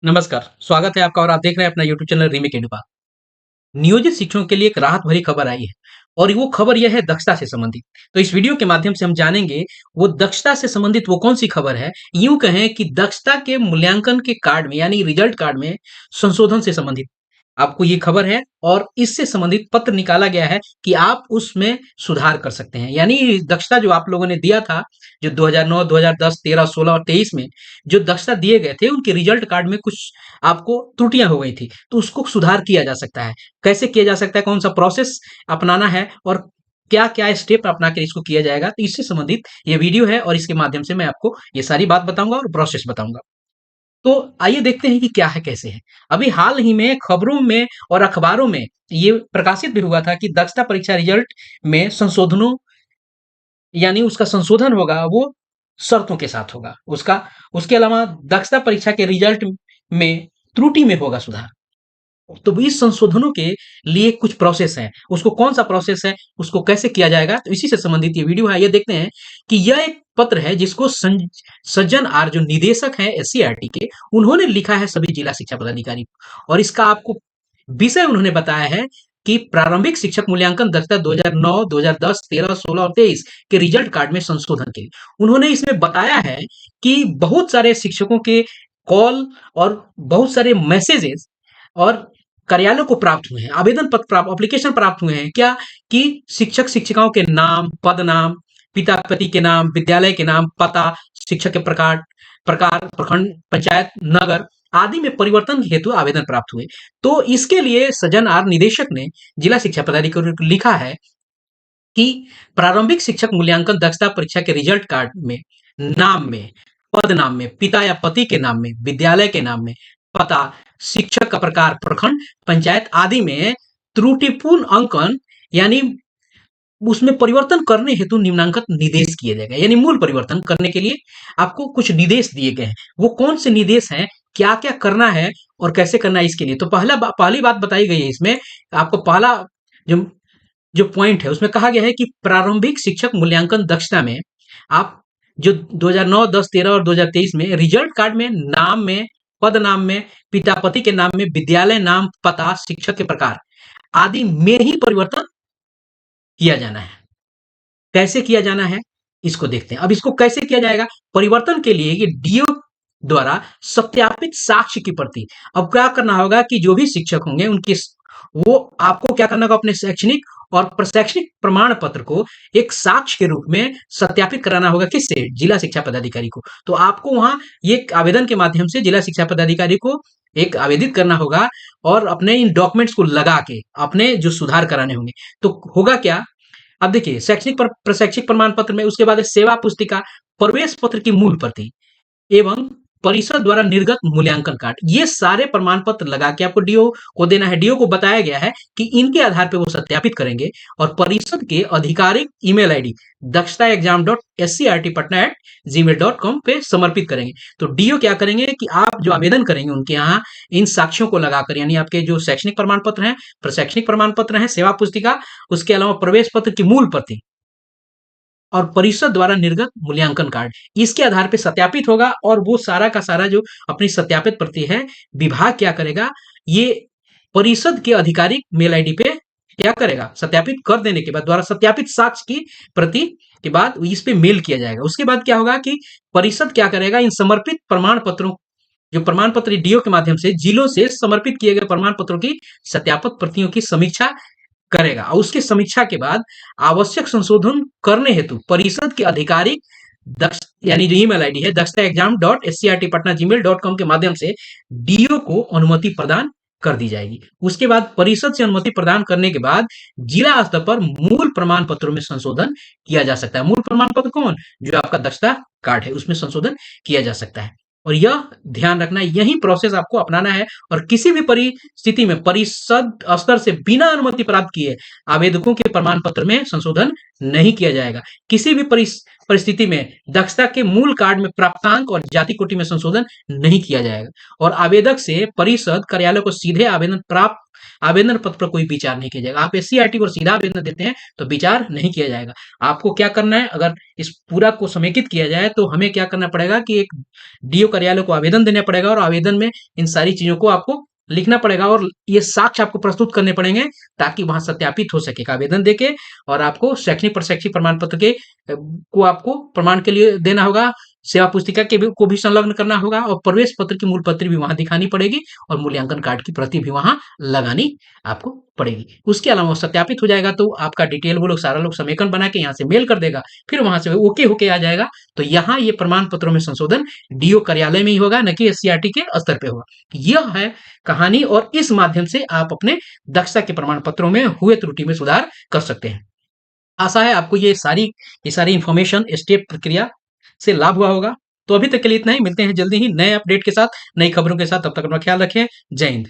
नमस्कार, स्वागत है आपका और आप देख रहे हैं अपना यूट्यूब चैनल रीमिक एडुपा। नियोजित शिक्षकों के लिए एक राहत भरी खबर आई है और वो खबर यह है दक्षता से संबंधित। तो इस वीडियो के माध्यम से हम जानेंगे वो दक्षता से संबंधित वो कौन सी खबर है। यूं कहें कि दक्षता के मूल्यांकन के कार्ड में यानी रिजल्ट कार्ड में संशोधन से संबंधित आपको ये खबर है और इससे संबंधित पत्र निकाला गया है कि आप उसमें सुधार कर सकते हैं। यानी दक्षता जो आप लोगों ने दिया था, जो 2009, 2010, 13, 16 और 23 में जो दक्षता दिए गए थे, उनके रिजल्ट कार्ड में कुछ आपको त्रुटियां हो गई थी, तो उसको सुधार किया जा सकता है। कैसे किया जा सकता है, कौन सा प्रोसेस अपनाना है और क्या-क्या स्टेप अपना के इसको किया जाएगा, तो इससे संबंधित ये वीडियो है और इसके माध्यम से मैं आपको ये सारी बात बताऊँगा और प्रोसेस बताऊँगा। तो आइए देखते हैं कि क्या है, कैसे है। अभी हाल ही में खबरों में और अखबारों में ये प्रकाशित भी हुआ था कि दक्षता परीक्षा रिजल्ट में संशोधनों यानी उसका संशोधन होगा वो शर्तों के साथ होगा। उसके अलावा दक्षता परीक्षा के रिजल्ट में त्रुटि में होगा सुधार। तो इस संशोधनों के लिए कुछ प्रोसेस है, उसको कौन सा प्रोसेस है, उसको कैसे किया जाएगा, तो इसी से संबंधित ये वीडियो है। ये देखते हैं कि यह एक पत्र है जिसको सज्जन आर जो निदेशक हैं एससीईआरटी के, उन्होंने लिखा है सभी जिला शिक्षा पदाधिकारी को। और इसका आपको विषय उन्होंने बताया है कि प्रारंभिक शिक्षक मूल्यांकन दक्षता 2009, 2010, 13, 16 और 23 के रिजल्ट कार्ड में संशोधन के लिए उन्होंने इसमें बताया है कि बहुत सारे शिक्षकों के कॉल और बहुत सारे मैसेजेस और कार्यालयों को प्राप्त हुए हैं, आवेदन पत्र प्राप्त, एप्लीकेशन प्राप्त हुए हैं। क्या कि शिक्षक शिक्षिकाओं के नाम, पद नाम, पिता पति के नाम, विद्यालय के नाम, पता, शिक्षक के प्रकार प्रकार प्रखंड, पंचायत, नगर आदि में परिवर्तन हेतु आवेदन प्राप्त हुए। तो इसके लिए सज्जन आर निदेशक ने जिला शिक्षा पदाधिकारी को लिखा है कि प्रारंभिक शिक्षक मूल्यांकन दक्षता परीक्षा के रिजल्ट कार्ड में नाम में, पद नाम में, पिता या पति के नाम में, विद्यालय के नाम में, पता, शिक्षक का प्रकार, प्रखंड, पंचायत आदि में त्रुटिपूर्ण अंकन यानी उसमें परिवर्तन करने हेतु निम्नांकित निर्देश किए जाएगा। यानी मूल परिवर्तन करने के लिए आपको कुछ निर्देश दिए गए हैं। वो कौन से निर्देश हैं, क्या क्या करना है और कैसे करना है, इसके लिए तो पहली बात बताई गई है इसमें। आपको पहला जो जो पॉइंट है उसमें कहा गया है कि प्रारंभिक शिक्षक मूल्यांकन दक्षता में आप जो 2009, 10, 13 और 2023 में रिजल्ट कार्ड में नाम में, पद नाम में, पिता पति के नाम में, विद्यालय नाम, पता, शिक्षक के प्रकार आदि में ही परिवर्तन किया जाना है। कैसे किया जाना है, इसको देखते हैं। अब इसको कैसे किया जाएगा, परिवर्तन के लिए ये डीओ द्वारा सत्यापित साक्ष्य की प्रति। अब क्या करना होगा कि जो भी शिक्षक होंगे उनके वो आपको क्या करना होगा, अपने शैक्षणिक और प्रशैक्षणिक प्रमाण पत्र को एक साक्ष्य के रूप में सत्यापित कराना होगा। किससे, जिला शिक्षा पदाधिकारी को। तो आपको वहां ये आवेदन के माध्यम से जिला शिक्षा पदाधिकारी को एक आवेदित करना होगा और अपने इन डॉक्यूमेंट्स को लगा के अपने जो सुधार कराने होंगे। तो होगा क्या, अब देखिए शैक्षणिक प्रशैक्षिक प्रमाण पत्र में उसके बाद है सेवा पुस्तिका, प्रवेश पत्र की मूल प्रति एवं परिषद द्वारा निर्गत मूल्यांकन कार्ड। ये सारे प्रमाण पत्र लगा के आपको डीओ को देना है। डीओ को बताया गया है कि इनके आधार पे वो सत्यापित करेंगे और परिषद के आधिकारिक ईमेल आईडी dakshaexam.scrtpatna@gmail.com पे समर्पित करेंगे। तो डीओ क्या करेंगे कि आप जो आवेदन करेंगे उनके यहाँ इन साक्ष्यों को लगाकर, यानी आपके जो शैक्षणिक प्रमाण पत्र हैं, प्रशैक्षणिक प्रमाण पत्र हैं, सेवा पुस्तिका, उसके अलावा प्रवेश पत्र की मूल प्रति और परिषद द्वारा निर्गत मूल्यांकन कार्ड, इसके आधार पे सत्यापित होगा। और वो सारा का सारा जो अपनी सत्यापित प्रति है, विभाग क्या करेगा, ये परिषद के आधिकारिक मेल आईडी पे क्या करेगा, सत्यापित कर देने के बाद द्वारा सत्यापित साक्ष्य की प्रति के बाद इस पे मेल किया जाएगा। उसके बाद क्या होगा कि परिषद क्या करेगा, इन समर्पित प्रमाण पत्रों, जो प्रमाण पत्र डीओ के माध्यम से जिलों से समर्पित किए गए प्रमाण पत्रों की सत्यापित प्रतियों की समीक्षा करेगा और उसकी समीक्षा के बाद आवश्यक संशोधन करने हेतु परिषद के आधिकारिक दक्ष यानी जो ईमेल आईडी है dakshaexam.scrtpatna@gmail.com के माध्यम से डीओ को अनुमति प्रदान कर दी जाएगी। उसके बाद परिषद से अनुमति प्रदान करने के बाद जिला स्तर पर मूल प्रमाण पत्रों में संशोधन किया जा सकता है। मूल प्रमाण पत्र कौन, जो आपका दक्षता कार्ड है उसमें संशोधन किया जा सकता है। और यह ध्यान रखना, यही प्रोसेस आपको अपनाना है और किसी भी परिस्थिति में परिषद स्तर से बिना अनुमति प्राप्त किए आवेदकों के प्रमाण पत्र में संशोधन नहीं किया जाएगा। किसी भी परिस्थिति में दक्षता के मूल कार्ड में प्राप्तांक और जाति कोटि में संशोधन नहीं किया जाएगा और आवेदक से परिषद कार्यालय को सीधे आवेदन पत्र पर कोई विचार नहीं किया जाएगा। आप एससीईआरटी को सीधा आवेदन देते हैं तो विचार नहीं किया जाएगा। आपको क्या करना है, अगर इस पूरा को समेकित किया जाए तो हमें क्या करना पड़ेगा कि एक डीओ कार्यालय को आवेदन देना पड़ेगा और आवेदन में इन सारी चीजों को आपको लिखना पड़ेगा और ये साक्ष्य आपको प्रस्तुत करने पड़ेंगे ताकि वहां सत्यापित हो सके आवेदन देके। और आपको शैक्षिक प्रमाण पत्र के को आपको प्रमाण के लिए देना होगा, सेवा पुस्तिका को भी संलग्न करना होगा और प्रवेश पत्र की मूल पत्र भी वहां दिखानी पड़ेगी और मूल्यांकन कार्ड की प्रति भी वहां लगानी आपको पड़ेगी। उसके अलावा सत्यापित हो जाएगा तो आपका डिटेल वो लोग सारा लोग समेकन बना के यहाँ से मेल कर देगा, फिर वहां से ओके होके आ जाएगा। तो यहाँ ये प्रमाण पत्रों में संशोधन डीओ कार्यालय में ही होगा, न कि एससीईआरटी के स्तर पे होगा। यह है कहानी और इस माध्यम से आप अपने दक्षता के प्रमाण पत्रों में हुए त्रुटि में सुधार कर सकते हैं। आशा है आपको ये सारी इंफॉर्मेशन स्टेप प्रक्रिया से लाभ हुआ होगा। तो अभी तक के लिए इतना ही, मिलते हैं जल्दी ही नए अपडेट के साथ, नई खबरों के साथ। तब तक अपना ख्याल रखें। जय हिंद।